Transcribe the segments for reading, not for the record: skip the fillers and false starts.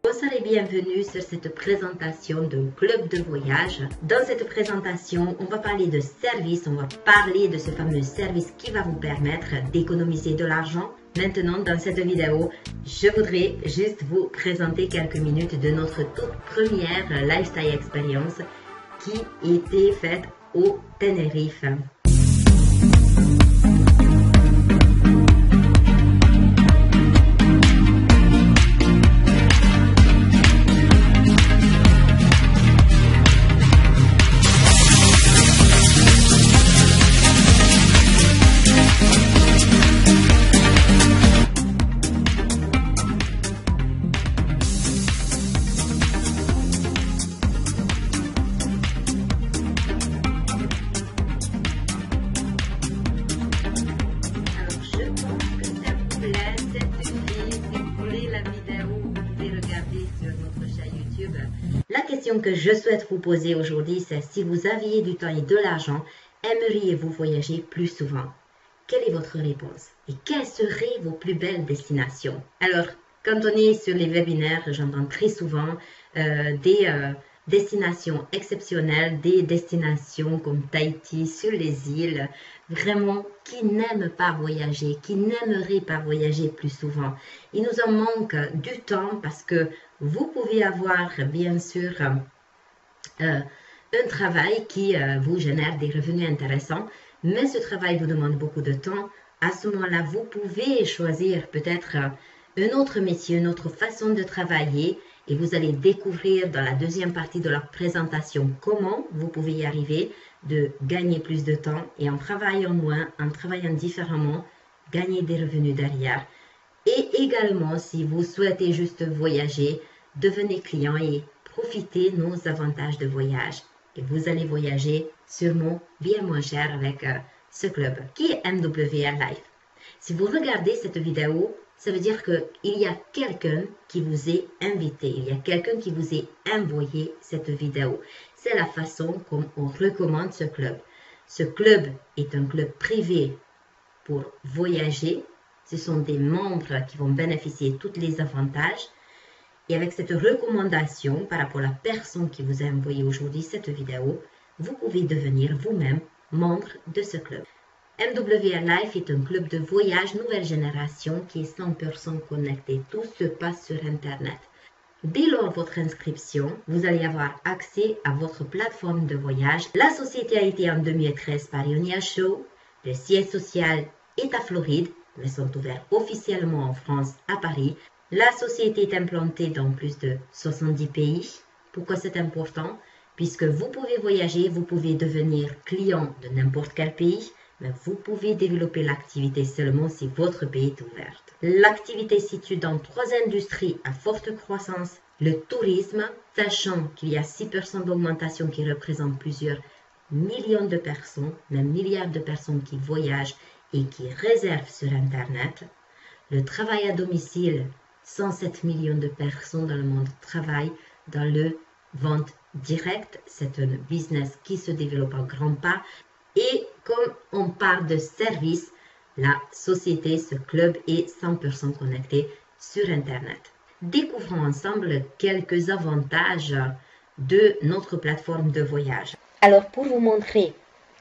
Bonsoir et bienvenue sur cette présentation d'un club de voyage. Dans cette présentation, on va parler de services, on va parler de ce fameux service qui va vous permettre d'économiser de l'argent. Maintenant, dans cette vidéo, je voudrais juste vous présenter quelques minutes de notre toute première lifestyle expérience qui était faite au Tenerife. La question que je souhaite vous poser aujourd'hui, c'est si vous aviez du temps et de l'argent, aimeriez-vous voyager plus souvent? Quelle est votre réponse? Et quelles seraient vos plus belles destinations? Alors, quand on est sur les webinaires, j'entends très souvent des destinations exceptionnelles, des destinations comme Tahiti, sur les îles, vraiment, qui n'aiment pas voyager, qui n'aimeraient pas voyager plus souvent. Il nous en manque du temps parce que vous pouvez avoir, bien sûr, un travail qui vous génère des revenus intéressants, mais ce travail vous demande beaucoup de temps. À ce moment-là, vous pouvez choisir peut-être un autre métier, une autre façon de travailler et vous allez découvrir dans la deuxième partie de la présentation comment vous pouvez y arriver, de gagner plus de temps et en travaillant moins, en travaillant différemment, gagner des revenus derrière. Et également, si vous souhaitez juste voyager, devenez client et profitez de nos avantages de voyage. Et vous allez voyager sûrement bien moins cher avec ce club qui est MWR Life. Si vous regardez cette vidéo, ça veut dire qu'il y a quelqu'un qui vous est invité, il y a quelqu'un qui vous est envoyé cette vidéo. C'est la façon comme on recommande ce club. Ce club est un club privé pour voyager. Ce sont des membres qui vont bénéficier de tous les avantages. Et avec cette recommandation par rapport à la personne qui vous a envoyé aujourd'hui cette vidéo, vous pouvez devenir vous-même membre de ce club. MWR Life est un club de voyage nouvelle génération qui est 100% connecté. Tout se passe sur Internet. Dès lors votre inscription, vous allez avoir accès à votre plateforme de voyage. La société a été en 2013 par Ionia Show. Le siège social est à Floride, mais sont ouverts officiellement en France, à Paris. La société est implantée dans plus de 70 pays. Pourquoi c'est important? Puisque vous pouvez voyager, vous pouvez devenir client de n'importe quel pays, mais vous pouvez développer l'activité seulement si votre pays est ouvert. L'activité se situe dans 3 industries à forte croissance. Le tourisme, sachant qu'il y a 6% d'augmentation qui représente plusieurs millions de personnes, même milliards de personnes qui voyagent et qui réservent sur Internet. Le travail à domicile, 107 millions de personnes dans le monde travaillent dans le vente directe. C'est un business qui se développe en grand pas. Et comme on parle de service, la société, ce club est 100% connecté sur Internet. Découvrons ensemble quelques avantages de notre plateforme de voyage. Alors, pour vous montrer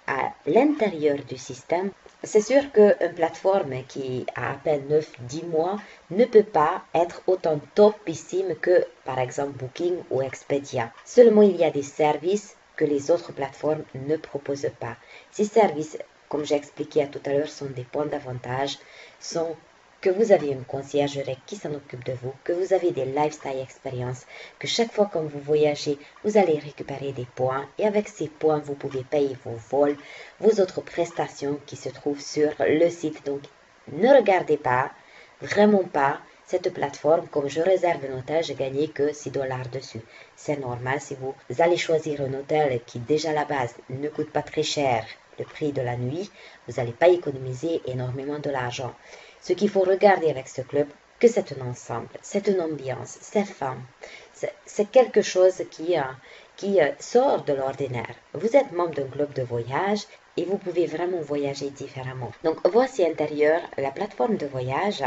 à l'intérieur du système, c'est sûr qu'une plateforme qui a à peine 9-10 mois ne peut pas être autant topissime que, par exemple, Booking ou Expedia. Seulement, il y a des services que les autres plateformes ne proposent pas. Ces services, comme j'ai expliqué tout à l'heure, sont des points d'avantage, sont que vous avez une conciergerie qui s'en occupe de vous, que vous avez des lifestyle expériences, que chaque fois que vous voyagez, vous allez récupérer des points et avec ces points, vous pouvez payer vos vols, vos autres prestations qui se trouvent sur le site. Donc, ne regardez pas, vraiment pas, cette plateforme, comme je réserve un hôtel, je gagne que $6 dessus. C'est normal si vous allez choisir un hôtel qui déjà à la base ne coûte pas très cher le prix de la nuit, vous n'allez pas économiser énormément de l'argent. Ce qu'il faut regarder avec ce club, que c'est un ensemble, c'est une ambiance, c'est fun, c'est quelque chose qui sort de l'ordinaire. Vous êtes membre d'un club de voyage et vous pouvez vraiment voyager différemment. Donc voici intérieur la plateforme de voyage.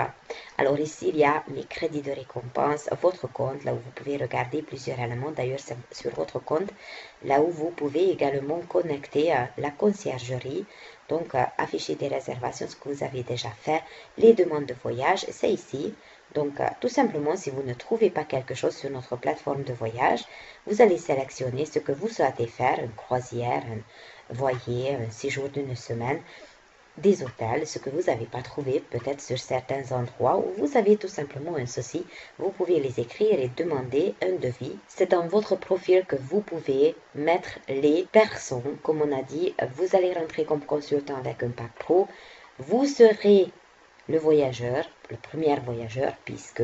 Alors ici il y a les crédits de récompense, votre compte, là où vous pouvez regarder plusieurs éléments. D'ailleurs c'est sur votre compte, là où vous pouvez également connecter la conciergerie, donc afficher des réservations, ce que vous avez déjà fait, les demandes de voyage, c'est ici. Donc tout simplement, si vous ne trouvez pas quelque chose sur notre plateforme de voyage, vous allez sélectionner ce que vous souhaitez faire, une croisière, un voilier, un séjour d'une semaine, des hôtels, ce que vous n'avez pas trouvé peut-être sur certains endroits où vous avez tout simplement un souci, vous pouvez les écrire et demander un devis. C'est dans votre profil que vous pouvez mettre les personnes, comme on a dit, vous allez rentrer comme consultant avec un pack pro, vous serez le voyageur, le premier voyageur, puisque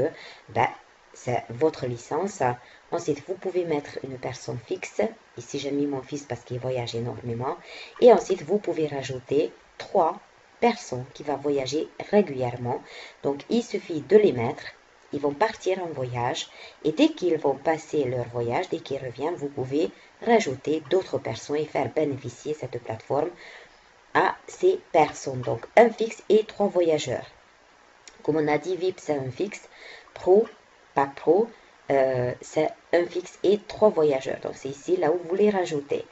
c'est votre licence. Ensuite, vous pouvez mettre une personne fixe. Ici, j'ai mis mon fils parce qu'il voyage énormément. Et ensuite, vous pouvez rajouter 3 personnes qui vont voyager régulièrement. Donc, il suffit de les mettre. Ils vont partir en voyage. Et dès qu'ils vont passer leur voyage, dès qu'ils reviennent, vous pouvez rajouter d'autres personnes et faire bénéficier cette plateforme à ces personnes. Donc, un fixe et 3 voyageurs. Comme on a dit, VIP, c'est un fixe. Pro, pas pro, c'est un fixe et 3 voyageurs. Donc, c'est ici, là où vous les rajoutez.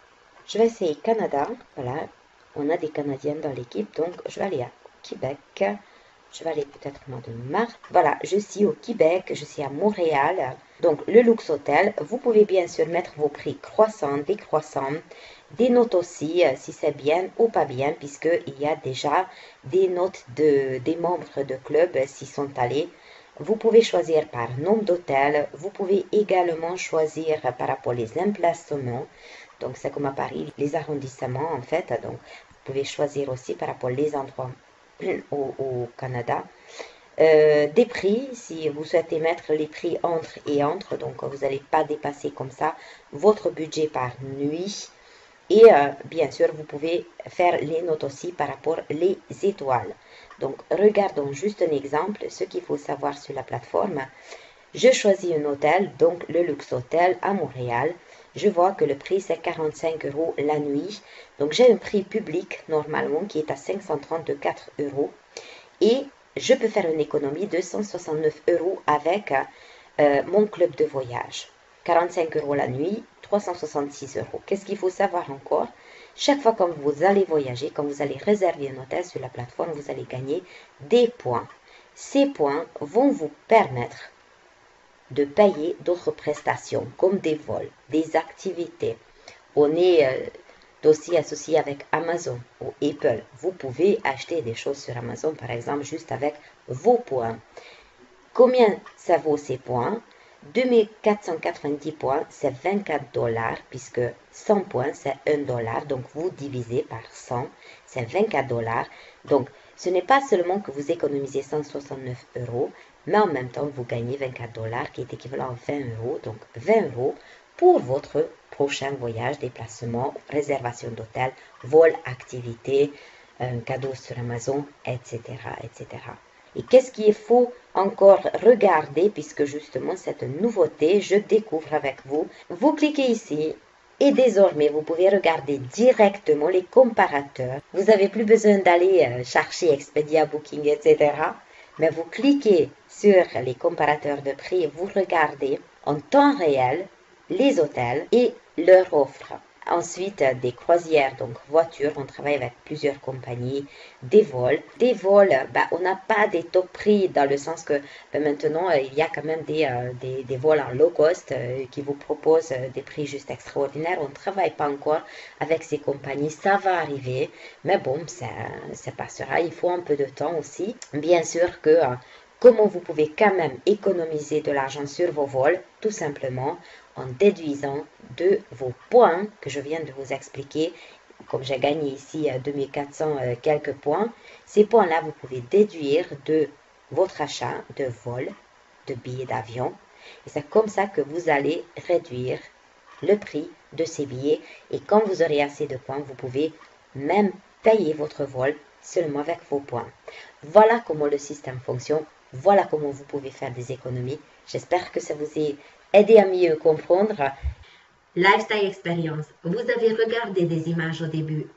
Je vais essayer Canada. Voilà, on a des Canadiens dans l'équipe. Donc, je vais aller à Québec. Je vais aller peut-être au mois de mars. Voilà, je suis au Québec, je suis à Montréal. Donc, le Luxe Hotel, vous pouvez bien sûr mettre vos prix croissants, décroissants, des notes aussi, si c'est bien ou pas bien, puisqu'il y a déjà des notes des membres de club s'y sont allés. Vous pouvez choisir par nombre d'hôtels. Vous pouvez également choisir par rapport aux emplacements. Donc, c'est comme à Paris, les arrondissements, en fait. Donc, vous pouvez choisir aussi par rapport aux endroits au Canada. Des prix, si vous souhaitez mettre les prix entre et entre, donc vous n'allez pas dépasser comme ça votre budget par nuit. Et bien sûr, vous pouvez faire les notes aussi par rapport les étoiles. Donc, regardons juste un exemple, ce qu'il faut savoir sur la plateforme. Je choisis un hôtel, donc le Luxe Hotel à Montréal. Je vois que le prix c'est 45 € la nuit. Donc, j'ai un prix public normalement qui est à 534 €. Et je peux faire une économie de 169 € avec mon club de voyage. 45 € la nuit, 366 €. Qu'est-ce qu'il faut savoir encore? Chaque fois que vous allez voyager, quand vous allez réserver un hôtel sur la plateforme, vous allez gagner des points. Ces points vont vous permettre de payer d'autres prestations, comme des vols, des activités. On est aussi associé avec Amazon ou Apple. Vous pouvez acheter des choses sur Amazon, par exemple, juste avec vos points. Combien ça vaut ces points? 2490 points, c'est 24 $, puisque 100 points, c'est 1 $. Donc, vous divisez par 100, c'est 24 $. Donc, ce n'est pas seulement que vous économisez 169 €, mais en même temps, vous gagnez 24 $, qui est équivalent à 20 €. Donc, 20 € pour votre prochain voyage, déplacement, réservation d'hôtel, vol, activité, un cadeau sur Amazon, etc., etc. Et qu'est-ce qu'il faut encore regarder, puisque justement cette nouveauté, je découvre avec vous. Vous cliquez ici et désormais vous pouvez regarder directement les comparateurs. Vous n'avez plus besoin d'aller chercher Expedia, Booking, etc. Mais vous cliquez sur les comparateurs de prix et vous regardez en temps réel les hôtels et leurs offres. Ensuite, des croisières, donc voitures, on travaille avec plusieurs compagnies, des vols. Des vols, on n'a pas des top prix dans le sens que maintenant, il y a quand même des vols en low cost qui vous proposent des prix juste extraordinaires. On ne travaille pas encore avec ces compagnies, ça va arriver, mais bon, ça passera, il faut un peu de temps aussi. Bien sûr que comment vous pouvez quand même économiser de l'argent sur vos vols, tout simplement en déduisant de vos points que je viens de vous expliquer. Comme j'ai gagné ici 2400 quelques points, ces points-là, vous pouvez déduire de votre achat de vol, de billets d'avion. Et c'est comme ça que vous allez réduire le prix de ces billets. Et quand vous aurez assez de points, vous pouvez même payer votre vol seulement avec vos points. Voilà comment le système fonctionne. Voilà comment vous pouvez faire des économies. J'espère que ça vous ait aidé à mieux comprendre. Lifestyle Experience. Vous avez regardé des images au début.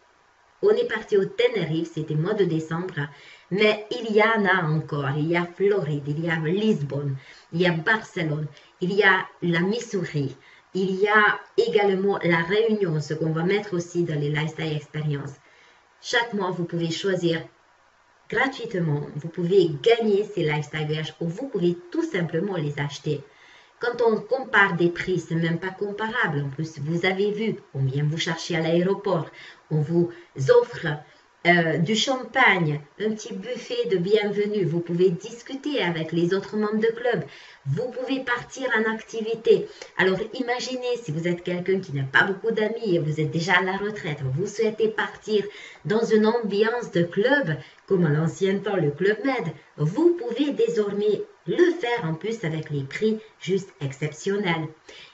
On est parti au Tenerife, c'était mois de décembre, mais il y en a encore. Il y a Floride, il y a Lisbonne, il y a Barcelone, il y a la Missouri, il y a également la Réunion, ce qu'on va mettre aussi dans les Lifestyle Experience. Chaque mois, vous pouvez choisir gratuitement, vous pouvez gagner ces Lifestyle voyages ou vous pouvez tout simplement les acheter. Quand on compare des prix, ce n'est même pas comparable. En plus, vous avez vu, on vient vous chercher à l'aéroport, on vous offre du champagne, un petit buffet de bienvenue. Vous pouvez discuter avec les autres membres de club. Vous pouvez partir en activité. Alors, imaginez si vous êtes quelqu'un qui n'a pas beaucoup d'amis et vous êtes déjà à la retraite, vous souhaitez partir dans une ambiance de club, comme à l'ancien temps le Club Med, vous pouvez désormais le faire en plus avec les prix juste exceptionnels.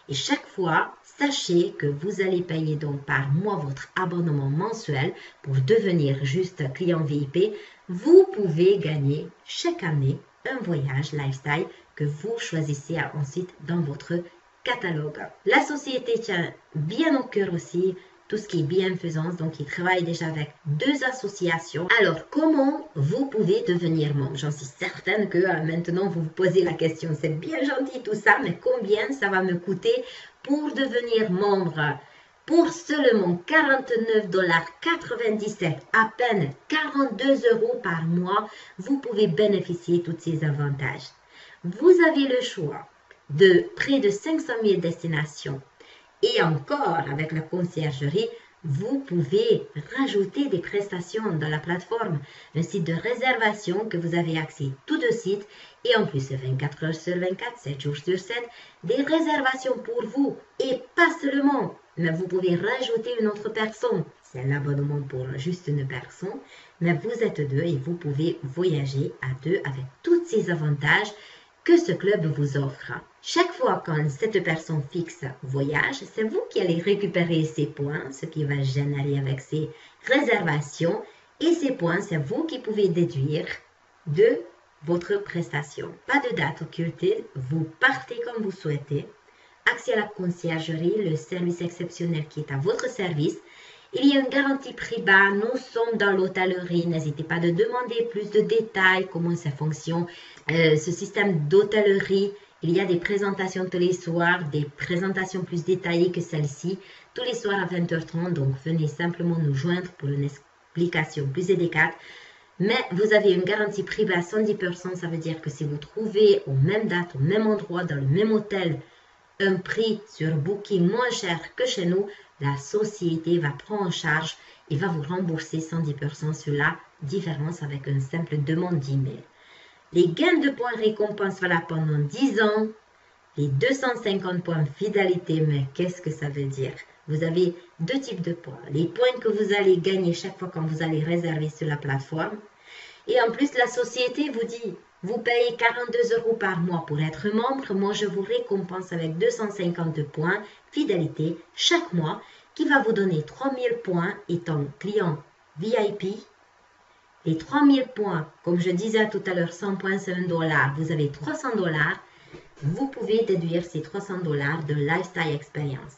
Et chaque fois, sachez que vous allez payer donc par mois votre abonnement mensuel pour devenir juste client VIP. Vous pouvez gagner chaque année un voyage lifestyle que vous choisissez ensuite dans votre catalogue. La société tient bien au cœur aussi tout ce qui est bienfaisance, donc il travaille déjà avec 2 associations. Alors, comment vous pouvez devenir membre? J'en suis certaine que maintenant vous vous posez la question, c'est bien gentil tout ça, mais combien ça va me coûter pour devenir membre? Pour seulement 49,97 $, à peine 42 € par mois, vous pouvez bénéficier de tous ces avantages. Vous avez le choix de près de 500 000 destinations. Et encore, avec la conciergerie, vous pouvez rajouter des prestations dans la plateforme, un site de réservation que vous avez accès tout de suite et en plus 24 heures sur 24, 7 jours sur 7, des réservations pour vous et pas seulement, mais vous pouvez rajouter une autre personne. C'est l'abonnement pour juste une personne, mais vous êtes 2 et vous pouvez voyager à 2 avec tous ces avantages que ce club vous offre. Chaque fois quand cette personne fixe voyage, c'est vous qui allez récupérer ces points, ce qui va générer avec ces réservations. Et ces points, c'est vous qui pouvez déduire de votre prestation. Pas de date occultée, vous partez comme vous souhaitez. Accès à la conciergerie, le service exceptionnel qui est à votre service. Il y a une garantie prix bas, nous sommes dans l'hôtellerie, n'hésitez pas de demander plus de détails, comment ça fonctionne. Ce système d'hôtellerie, il y a des présentations tous les soirs, des présentations plus détaillées que celle-ci, tous les soirs à 20h30, donc venez simplement nous joindre pour une explication plus délicate. Mais vous avez une garantie prix bas à 110%, ça veut dire que si vous trouvez aux mêmes dates, au même endroit, dans le même hôtel, un prix sur Booking moins cher que chez nous, la société va prendre en charge et va vous rembourser 110% sur la différence avec une simple demande d'email. Les gains de points récompense valables pendant 10 ans, les 250 points fidélité, mais qu'est-ce que ça veut dire? Vous avez 2 types de points. Les points que vous allez gagner chaque fois quand vous allez réserver sur la plateforme. Et en plus, la société vous dit, vous payez 42 € par mois pour être membre. Moi, je vous récompense avec 250 points fidélité chaque mois qui va vous donner 3000 points étant client VIP. Les 3000 points, comme je disais tout à l'heure, 100 points, c'est $1. Vous avez 300 $. Vous pouvez déduire ces 300 $ de Lifestyle Experience.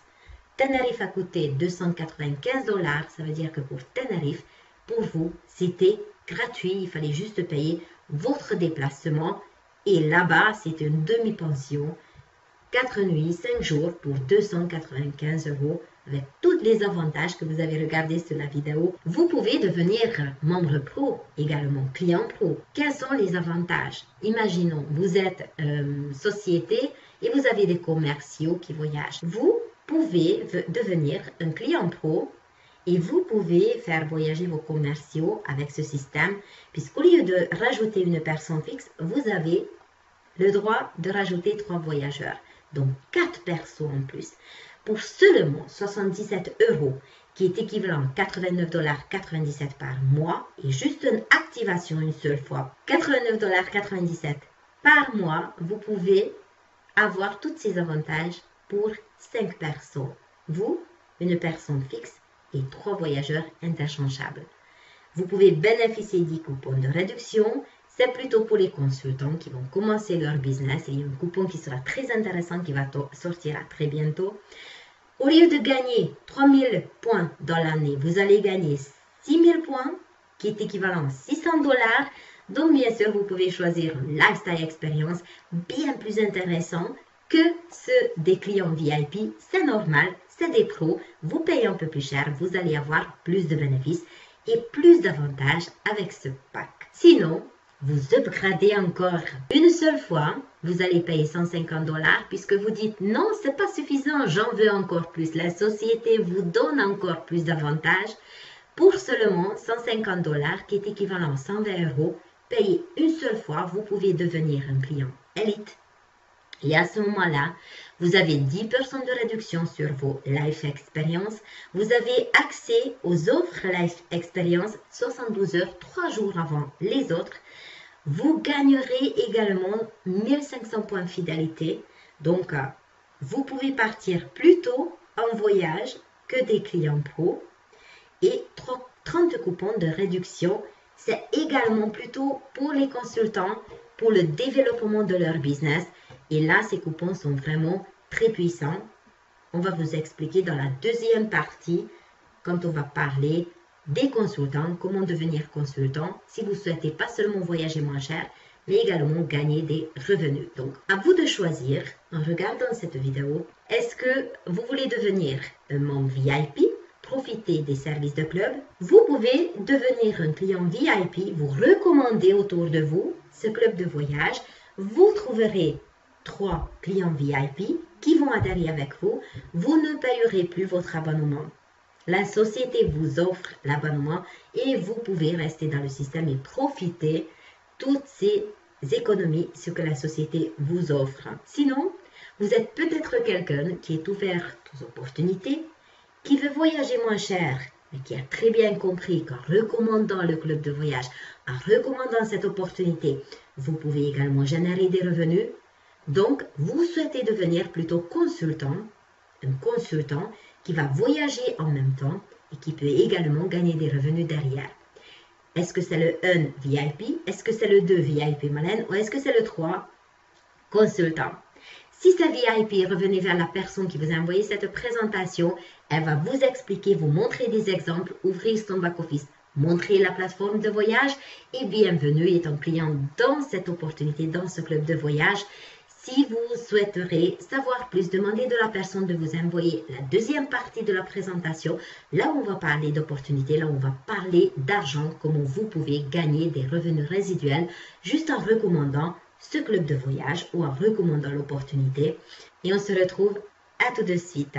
Tenerife a coûté 295 $. Ça veut dire que pour Tenerife, pour vous, c'était gratuit. Il fallait juste payer votre déplacement. Et là-bas, c'était une demi-pension. 4 nuits, 5 jours pour 295 € avec tous les avantages que vous avez regardés sur la vidéo. Vous pouvez devenir membre pro, également client pro. Quels sont les avantages? Imaginons, vous êtes société et vous avez des commerciaux qui voyagent. Vous pouvez devenir un client pro et vous pouvez faire voyager vos commerciaux avec ce système, puisqu'au lieu de rajouter une personne fixe, vous avez le droit de rajouter 3 voyageurs, donc 4 personnes en plus, pour seulement 77 €, qui est équivalent à 89,97 $ par mois, et juste une activation une seule fois, 89,97 $ par mois, vous pouvez avoir tous ces avantages pour 5 personnes. Vous, une personne fixe et 3 voyageurs interchangeables. Vous pouvez bénéficier des coupons de réduction. C'est plutôt pour les consultants qui vont commencer leur business. Il y a un coupon qui sera très intéressant qui va sortir très bientôt. Au lieu de gagner 3000 points dans l'année, vous allez gagner 6000 points, qui est équivalent à 600 dollars. Donc, bien sûr, vous pouvez choisir un lifestyle experience bien plus intéressant que ceux des clients VIP. C'est normal, c'est des pros. Vous payez un peu plus cher, vous allez avoir plus de bénéfices et plus d'avantages avec ce pack. Sinon, vous upgradez encore une seule fois, vous allez payer 150 dollars puisque vous dites non, c'est pas suffisant, j'en veux encore plus. La société vous donne encore plus d'avantages. Pour seulement 150 dollars, qui est équivalent à 120 euros, payé une seule fois, vous pouvez devenir un client élite. Et à ce moment-là, vous avez 10% de réduction sur vos Life Experience. Vous avez accès aux offres Life Experience 72 heures, 3 jours avant les autres. Vous gagnerez également 1500 points de fidélité. Donc, vous pouvez partir plus tôt en voyage que des clients pro. Et 30 coupons de réduction. C'est également plutôt pour les consultants, pour le développement de leur business. Et là, ces coupons sont vraiment très puissants. On va vous expliquer dans la deuxième partie, quand on va parler des consultants, comment devenir consultant, si vous souhaitez pas seulement voyager moins cher, mais également gagner des revenus. Donc, à vous de choisir, en regardant cette vidéo, est-ce que vous voulez devenir un membre VIP, profiter des services de club? Vous pouvez devenir un client VIP, vous recommander autour de vous ce club de voyage. Vous trouverez 3 clients VIP qui vont adhérer avec vous. Vous ne payerez plus votre abonnement. La société vous offre l'abonnement et vous pouvez rester dans le système et profiter toutes ces économies, ce que la société vous offre. Sinon, vous êtes peut-être quelqu'un qui est ouvert aux opportunités, qui veut voyager moins cher, mais qui a très bien compris qu'en recommandant le club de voyage, en recommandant cette opportunité, vous pouvez également générer des revenus. Donc, vous souhaitez devenir plutôt consultant, un consultant qui va voyager en même temps et qui peut également gagner des revenus derrière. Est-ce que c'est le 1 VIP? Est-ce que c'est le 2 VIP Malène? Ou est-ce que c'est le 3 consultant? Si c'est VIP, revenez vers la personne qui vous a envoyé cette présentation. Elle va vous expliquer, vous montrer des exemples, ouvrir son back-office, montrer la plateforme de voyage et bienvenue étant client dans cette opportunité, dans ce club de voyage. Si vous souhaiterez savoir plus, demandez de la personne de vous envoyer la deuxième partie de la présentation, là où on va parler d'opportunités, là où on va parler d'argent, comment vous pouvez gagner des revenus résiduels juste en recommandant ce club de voyage ou en recommandant l'opportunité. Et on se retrouve à tout de suite.